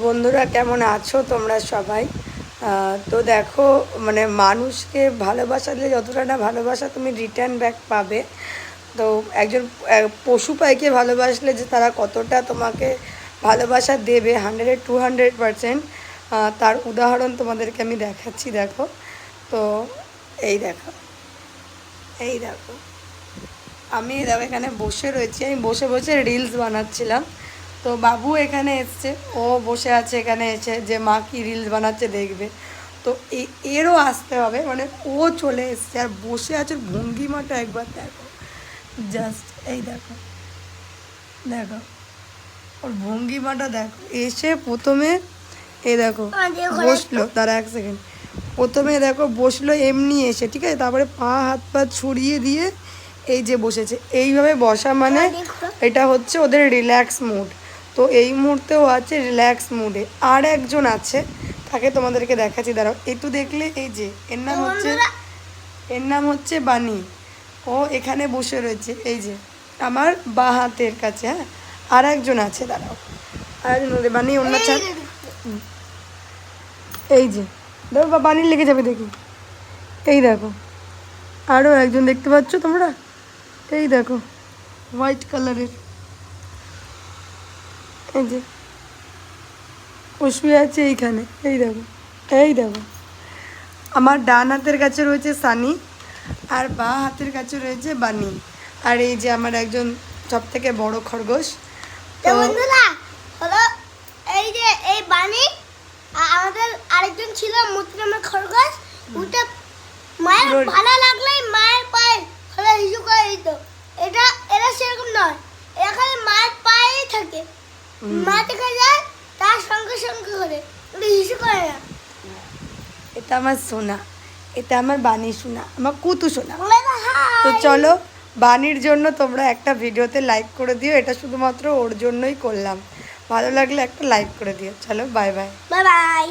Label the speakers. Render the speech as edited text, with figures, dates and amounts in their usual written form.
Speaker 1: বন্ধুরা কেমন আছো তোমরা সবাই? তো দেখো মানে মানুষকে ভালোবাসা দিলে যতটা না ভালোবাসা তুমি রিটার্ন ব্যাক পাবে, তো একজন পশু পাখিকে ভালোবাসলে যে তারা কতটা তোমাকে ভালোবাসা দেবে 100-200%, তার উদাহরণ তোমাদেরকে আমি দেখাচ্ছি। দেখো, তো এই দেখো, এই দেখো, আমি দেখো এখানে বসে রয়েছি, আমি বসে বসে রিলস বানাচ্ছিলাম। তো বাবু এখানে এসছে, ও বসে আছে এখানে এসে যে মা কি রিলস বানাচ্ছে দেখবে। তো এরও আসতে হবে, মানে ও চলে এসছে আর বসে আছে, ভঙ্গিমাটা একবার দেখো, জাস্ট এই দেখো, দেখো ওর ভঙ্গিমাটা দেখো। এসে প্রথমে এই দেখো বসলো, তার এক সেকেন্ড, প্রথমে দেখো বসলো এমনি এসে, ঠিক আছে, তারপরে হাত পা ছড়িয়ে দিয়ে এই যে বসেছে। এইভাবে বসা মানে এটা হচ্ছে ওদের রিল্যাক্স মুড। তো এই মুহূর্তেও আছে রিল্যাক্স মুডে। আর একজন আছে, তাকে তোমাদেরকে দেখাচ্ছি, দাঁড়াও। একটু দেখলে এই যে এর নাম হচ্ছে বানি। ও এখানে বসে রয়েছে এই যে আমার বাঁ হাতের কাছে। হ্যাঁ, আর একজন আছে, দাঁড়াও, আর একজন বানি, অন্য ছাড়, এই যে দেখো বানির লেগে যাবে দেখি, এই দেখো আরও একজন দেখতে পাচ্ছ তোমরা, এই দেখো হোয়াইট কালারের, এই যে ও শুয়ে আছে এইখানে, এই দেখো, এই দেখো। আমার ডান হাতের কাছে রয়েছে সানি, আর বাঁ হাতের কাছে রয়েছে বানি। আর এই যে আমার একজন সব থেকে বড় খরগোশ।
Speaker 2: তো বন্ধুরা হলো এই যে এই বানি, আমাদের আরেকজন ছিল মূর্তি নামের খরগোশ। ওটা মায়ের ভালো লাগলেই মায়ের পায়ে হলো হিসু করে দিত। এরা সেরকম নয়, এরা খালি মায়ের পায়েই থাকে, মা থেকে যায় তার সঙ্গে সঙ্গে করে হিসু করে না।
Speaker 1: এটা আমার সোনা, এটা আমার বানি সোনা, আমার কুতু সোনা। তো চলো, বানির জন্য তোমরা একটা ভিডিওতে লাইক করে দিও, এটা শুধুমাত্র ওর জন্যই করলাম। ভালো লাগলে একটা লাইক করে দিও। চলো, বাই বাই।
Speaker 2: Bye bye.